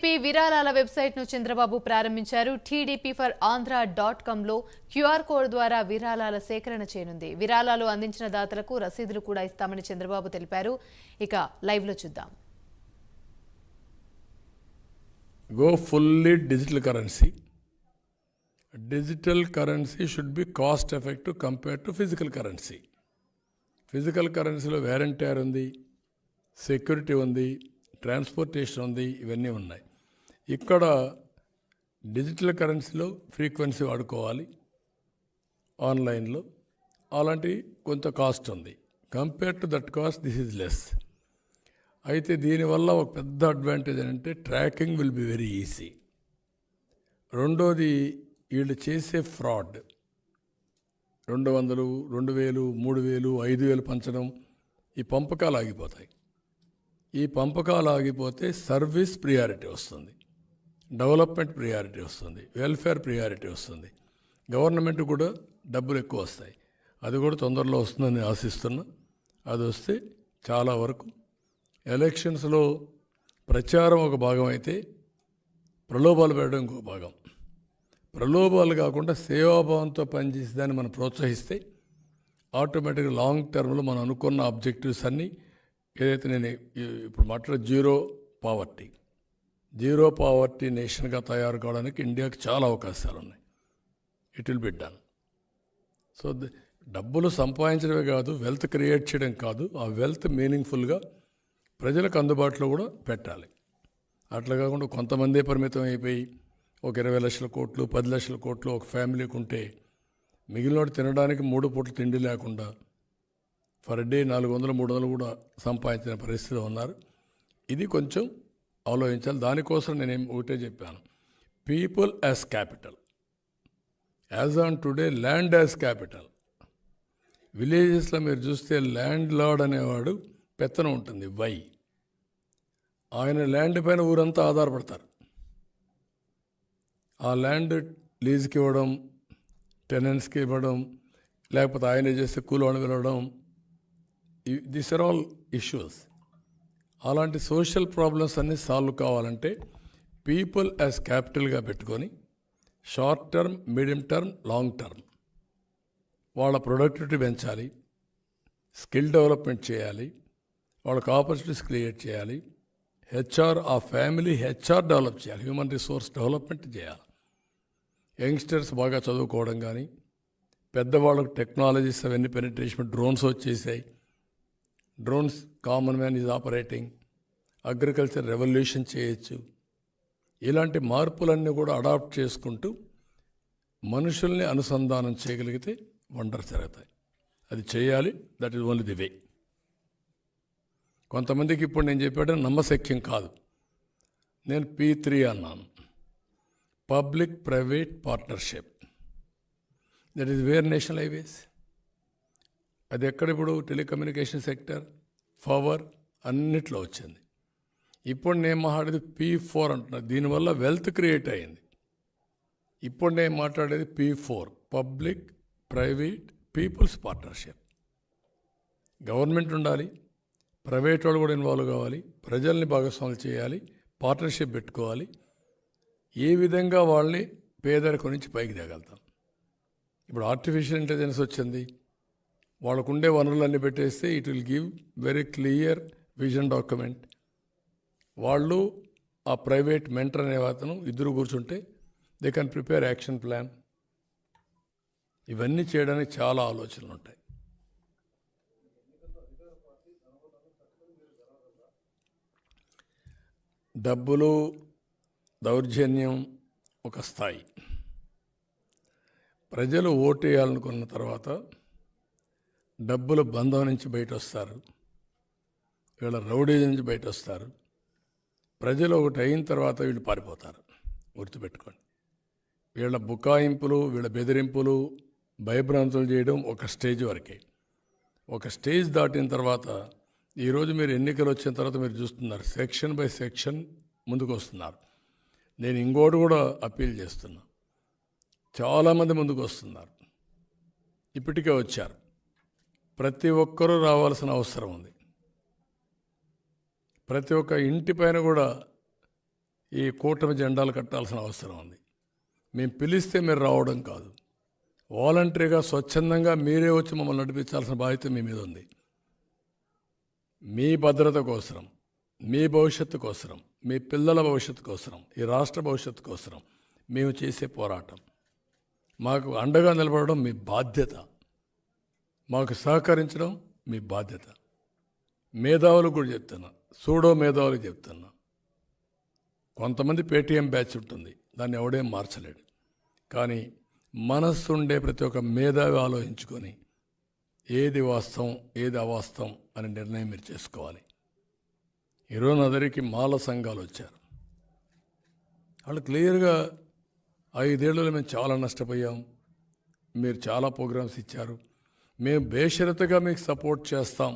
TDP విరాళాల వెబ్సైట్ను చంద్రబాబు ప్రారంభించారు. tdpforanధ్ర.comలో క్యూఆర్ కోడ్ ద్వారా విరాళాల సేకరణ చేయనుంది. విరాళాలు అందించిన దాతలకు రసీదులు కూడా ఇస్తామని చంద్రబాబు తెలిపారు. ఇక లైవ్లో చూద్దాం. Go fully digital currency. Digital currency should be cost effective compared to physical currency. Physical currency లో వారంటీర్ ఉంది, సెక్యూరిటీ ఉంది, ట్రాన్స్పోర్టేషన్ ఉంది, ఇవన్నీ ఉన్నాయి. ఇక్కడ డిజిటల్ కరెన్సీలో ఫ్రీక్వెన్సీ వాడుకోవాలి. ఆన్లైన్లో అలాంటి కొంత కాస్ట్ ఉంది. Compare to that cost this is less. అయితే దీనివల్ల ఒక పెద్ద అడ్వాంటేజ్ అంటే tracking will be very easy. రెండోది వీళ్ళు చేసే ఫ్రాడ్ 200, 2000, 3000, 5000 పంచడం, ఈ పంపకాలు ఆగిపోతాయి. ఈ పంపకాలు ఆగిపోతే సర్వీస్ ప్రియారిటీ వస్తుంది, డెవలప్మెంట్ ప్రియారిటీ వస్తుంది, వెల్ఫేర్ ప్రియారిటీ వస్తుంది, గవర్నమెంట్ కూడా డబ్బులు ఎక్కువ వస్తాయి. అది కూడా తొందరలో వస్తుందని ఆశిస్తున్నా. అది వస్తే చాలా వరకు ఎలక్షన్స్లో ప్రచారం ఒక భాగం అయితే ప్రలోభాలు పెట్టడం ఇంకొక భాగం. ప్రలోభాలు కాకుండా సేవాభావంతో పనిచేసే దాన్ని మనం ప్రోత్సహిస్తే ఆటోమేటిక్గా లాంగ్ టర్మ్లో మనం అనుకున్న ఆబ్జెక్టివ్స్ అన్నీ ఏదైతే నేను ఇప్పుడు మాట్లాడే జీరో పావర్టీ నేషన్గా తయారు కావడానికి ఇండియాకి చాలా అవకాశాలు ఉన్నాయి. It will be done. So డబ్బులు సంపాదించడమే కాదు, వెల్త్ క్రియేట్ చేయడం కాదు, ఆ వెల్త్ మీనింగ్ఫుల్గా ప్రజలకు అందుబాటులో కూడా పెట్టాలి. అట్లా కాకుండా కొంతమందే పరిమితం అయిపోయి ఒక 20 లక్షల కోట్లు, 10 లక్షల కోట్లు ఒక ఫ్యామిలీకి ఉంటే మిగిలినోడు తినడానికి 3 పూటలు తిండి లేకుండా ఫర్ డే 400, 300 కూడా సంపాదించిన పరిస్థితిలో ఉన్నారు. ఇది కొంచెం ఆలోచించాలి. దానికోసం నేనేం ఒకటే చెప్పాను, people as capital. As on today land as capital. విలేజెస్లో మీరు చూస్తే ల్యాండ్ లార్డ్ అనేవాడు పెత్తనం ఉంటుంది. ఆయన ల్యాండ్ పైన ఊరంతా ఆధారపడతారు. ఆ ల్యాండ్ లీజ్కి ఇవ్వడం, టెనెంట్స్కి ఇవ్వడం, లేకపోతే ఆయన చేస్తే కూలోని వెళ్ళడం, దిస్ ఆర్ ఆల్ ఇష్యూస్. అలాంటి సోషల్ ప్రాబ్లమ్స్ అన్నీ సాల్వ్ కావాలంటే పీపుల్ యాజ్ క్యాపిటల్గా పెట్టుకొని short term, medium term, long term వాళ్ళ ప్రొడక్టివిటీ పెంచాలి, స్కిల్ డెవలప్మెంట్ చేయాలి, వాళ్ళకి ఆపర్చునిటీస్ క్రియేట్ చేయాలి, ఆ ఫ్యామిలీ హెచ్ఆర్ డెవలప్ చేయాలి, హ్యూమన్ రిసోర్స్ డెవలప్మెంట్ చేయాలి. యంగ్స్టర్స్ బాగా చదువుకోవడం కానీ, పెద్దవాళ్ళకు టెక్నాలజీస్ అవన్నీ పెనిట్రేషన్, డ్రోన్స్ వచ్చేసాయి, drones common man is operating, agriculture revolution చేయొచ్చు. ఇలాంటి మార్పులన్నీ కూడా అడాప్ట్ చేసుకుంటూ మనుషుల్ని అనుసంధానం చేయగలిగితే వండర్స్ జరుగుతాయి. అది చేయాలి. That is only the way. కొంతమందికి ఇప్పుడు నేను చెప్పాడు నమ్మశక్యం కాదు. నేను P3 అన్నాను, public private partnership. That is where national highways. అది ఎక్కడ ఇప్పుడు టెలికమ్యూనికేషన్ సెక్టర్, పవర్ అన్నిట్లో వచ్చింది. ఇప్పుడు నేను మాట్లాడేది P4 అంటున్నాను. దీనివల్ల వెల్త్ క్రియేట్ అయ్యింది. ఇప్పుడు నేను మాట్లాడేది P4, public private peoples partnership. Government ఉండాలి, ప్రైవేట్ వాళ్ళు కూడా ఇన్వాల్వ్ కావాలి, ప్రజల్ని భాగస్వాములు చేయాలి, పార్ట్నర్షిప్ పెట్టుకోవాలి. ఏ విధంగా వాళ్ళని పేదరికం నుంచి పైకి తేగలుగుతాం. ఇప్పుడు ఆర్టిఫిషియల్ ఇంటెలిజెన్స్ వచ్చింది, వాళ్ళకు ఉండే వనరులన్నీ పెట్టేస్తే it will give very clear vision document. వాళ్ళు ఆ ప్రైవేట్ మెంటర్ అనే అతను ఇద్దరు కూర్చుంటే they can prepare action plan. ఇవన్నీ చేయడానికి చాలా ఆలోచనలు ఉంటాయి. డబ్బులు, దౌర్జన్యం ఒక స్థాయి. ప్రజలు ఓటు వేయాలనుకున్న తర్వాత డబ్బుల బంధం నుంచి బయట వస్తారు, వీళ్ళ రౌడీజం నుంచి బయట వస్తారు. ప్రజలు ఒకటి అయిన తర్వాత వీళ్ళు పారిపోతారు. గుర్తుపెట్టుకోండి, వీళ్ళ బుకాయింపులు, వీళ్ళ బెదిరింపులు, భయభ్రాంతులు చేయడం ఒక స్టేజ్ వరకే. ఒక స్టేజ్ దాటిన తర్వాత, ఈరోజు మీరు ఎన్నికలు వచ్చిన తర్వాత మీరు చూస్తున్నారు, సెక్షన్ బై సెక్షన్ ముందుకు వస్తున్నారు. నేను ఇంకోటి కూడా అప్పీల్ చేస్తున్నా, చాలామంది ముందుకు వస్తున్నారు, ఇప్పటికే వచ్చారు. ప్రతి ఒక్కరూ రావాల్సిన అవసరం ఉంది. ప్రతి ఒక్క ఇంటి పైన కూడా ఈ కూటమి జెండాలు కట్టాల్సిన అవసరం ఉంది. మేము పిలిస్తే మీరు రావడం కాదు, వాలంటరీగా స్వచ్ఛందంగా మీరే వచ్చి మమ్మల్ని నడిపించాల్సిన బాధ్యత మీ మీద ఉంది. మీ భద్రత కోసరం, మీ భవిష్యత్తు కోసరం, మీ పిల్లల భవిష్యత్తు కోసరం, ఈ రాష్ట్ర భవిష్యత్తు కోసరం మేము చేసే పోరాటం. మాకు అండగా నిలబడడం మీ బాధ్యత, మాకు సహకరించడం మీ బాధ్యత. మేధావులకు కూడా చెప్తున్నా, సూడో మేధావులకు చెప్తున్నా, కొంతమంది పేటీఎం బ్యాచ్ ఉంటుంది, దాన్ని ఎవడేం మార్చలేడు. కానీ మనస్సు ఉండే ప్రతి ఒక్క మేధావి ఆలోచించుకొని ఏది వాస్తవం ఏది అవాస్తవం అనే నిర్ణయం మీరు చేసుకోవాలి. ఈరోజు నా దగ్గరికి మాల సంఘాలు వచ్చారు. వాళ్ళు క్లియర్గా 5 ఏళ్లలో మేము చాలా నష్టపోయాం, మీరు చాలా ప్రోగ్రామ్స్ ఇచ్చారు, మేము బేషరతుగా మీకు సపోర్ట్ చేస్తాం